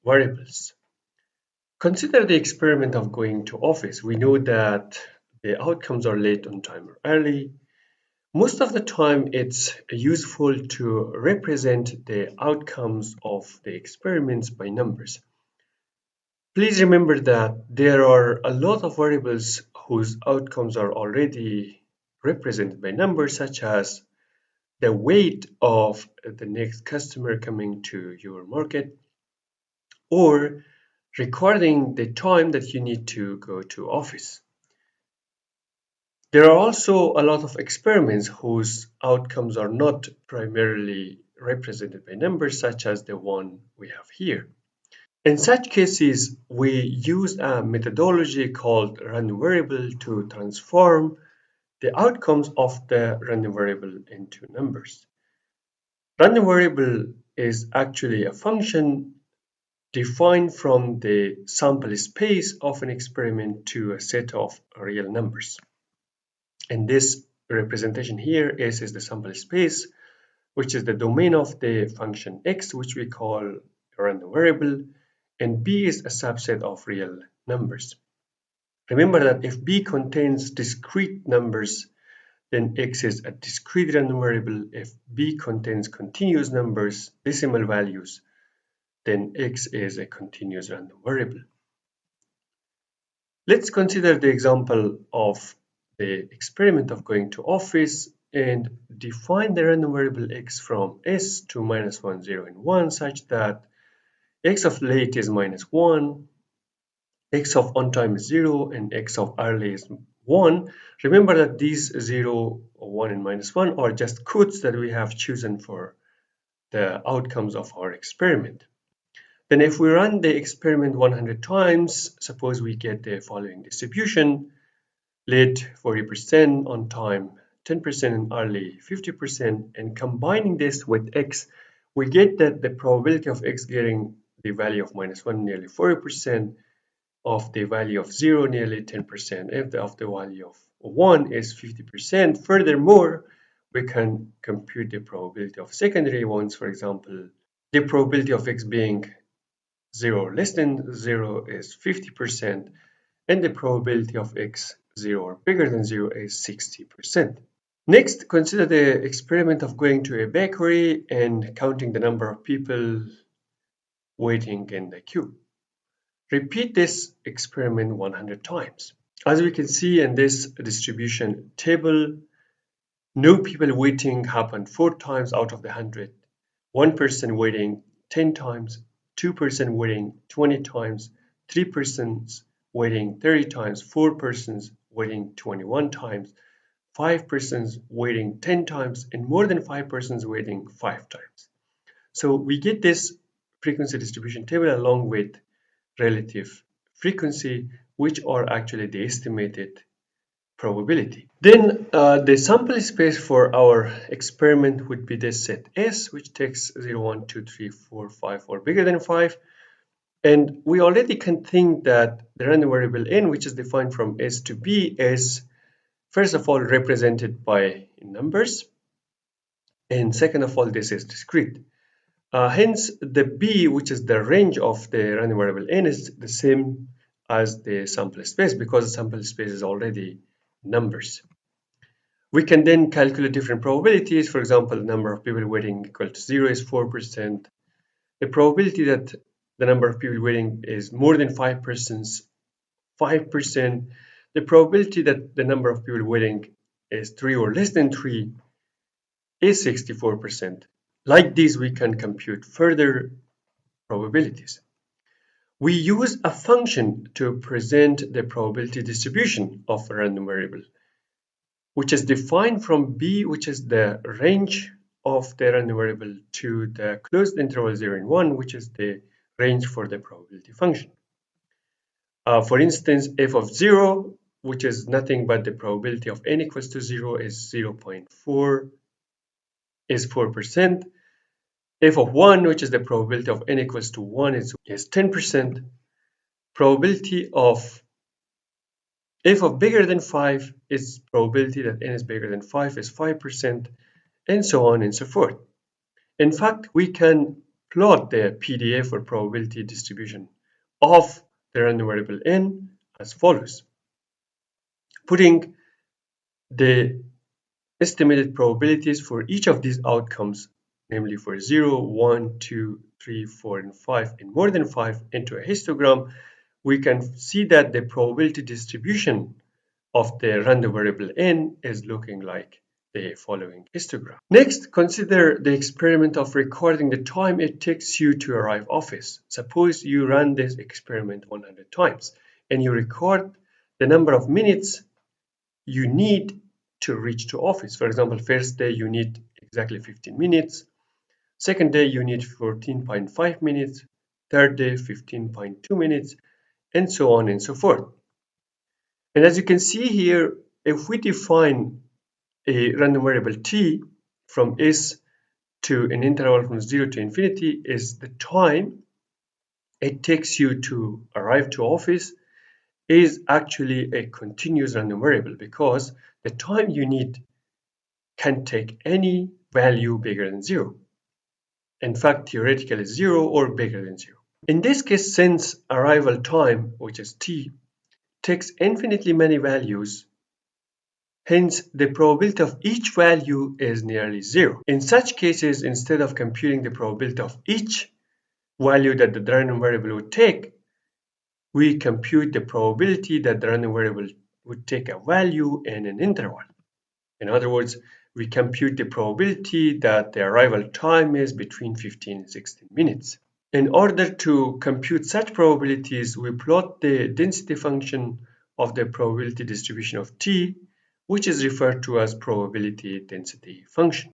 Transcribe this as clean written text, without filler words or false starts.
variables. Consider the experiment of going to office. We know that the outcomes are late on time or early. Most of the time, it's useful to represent the outcomes of the experiments by numbers. Please remember that there are a lot of variables whose outcomes are already represented by numbers, such as the weight of the next customer coming to your market, or recording the time that you need to go to office. There are also a lot of experiments whose outcomes are not primarily represented by numbers, such as the one we have here. In such cases, we use a methodology called random variable to transform the outcomes of the random variable into numbers. Random variable is actually a function defined from the sample space of an experiment to a set of real numbers. And this representation here is the sample space, which is the domain of the function x, which we call a random variable, and b is a subset of real numbers. Remember that if b contains discrete numbers, then x is a discrete random variable. If b contains continuous numbers, decimal values, then x is a continuous random variable. Let's consider the example of the experiment of going to office and define the random variable x from s to -1, 0, and 1 such that x of late is -1, x of on time is 0, and x of early is 1. Remember that these 0, 1, and -1 are just codes that we have chosen for the outcomes of our experiment. Then if we run the experiment 100 times, suppose we get the following distribution: late 40%, on time 10%, and early 50%. And combining this with x, we get that the probability of x getting the value of -1 nearly 40%, of the value of 0 nearly 10%, and of the value of 1 is 50%. Furthermore, we can compute the probability of secondary ones. For example, the probability of x being 0 or less than 0 is 50%, and the probability of x 0 or bigger than 0 is 60%. Next, consider the experiment of going to a bakery and counting the number of people waiting in the queue. Repeat this experiment 100 times. As we can see in this distribution table, no people waiting happened 4 times out of the 100, 1 person waiting 10 times, 2 persons waiting 20 times, 3 persons waiting 30 times, 4 persons waiting 21 times, 5 persons waiting 10 times, and more than 5 persons waiting 5 times. So we get this frequency distribution table along with relative frequency, which are actually the estimated probability. Then the sample space for our experiment would be this set S, which takes 0, 1, 2, 3, 4, 5, or bigger than 5. And we already can think that the random variable n, which is defined from S to B, is first of all represented by numbers. And second of all, this is discrete. Hence, the b, which is the range of the random variable n, is the same as the sample space because the sample space is already numbers. We can then calculate different probabilities. For example, the number of people waiting equal to 0 is 4%. The probability that the number of people waiting is more than 5 persons, 5%. The probability that the number of people waiting is 3 or less than 3 is 64%. Like this, we can compute further probabilities. We use a function to present the probability distribution of a random variable, which is defined from b, which is the range of the random variable, to the closed interval 0 and 1, which is the range for the probability function. For instance, f of 0, which is nothing but the probability of n equals to 0, is 0.4, is 4%. F of 1, which is the probability of n equals to 1, is 10%. Probability of f of bigger than 5 is probability that n is bigger than 5 is 5%, and so on and so forth. In fact, we can plot the PDF or probability distribution of the random variable n as follows. Putting the estimated probabilities for each of these outcomes, namely for 0, 1, 2, 3, 4, and 5, and more than 5 into a histogram, we can see that the probability distribution of the random variable n is looking like the following histogram. Next, consider the experiment of recording the time it takes you to arrive office. Suppose you run this experiment 100 times and you record the number of minutes you need to reach to office. For example, first day you need exactly 15 minutes, second day you need 14.5 minutes, third day 15.2 minutes, and so on and so forth. And as you can see here, if we define a random variable t from s to an interval from 0 to infinity is the time it takes you to arrive to office is actually a continuous random variable because the time you need can take any value bigger than 0. In fact, theoretically 0 or bigger than 0. In this case, since arrival time, which is t, takes infinitely many values, hence the probability of each value is nearly 0. In such cases, instead of computing the probability of each value that the random variable would take, we compute the probability that the random variable would take a value in an interval. In other words, we compute the probability that the arrival time is between 15 and 16 minutes. In order to compute such probabilities, we plot the density function of the probability distribution of t, which is referred to as probability density function.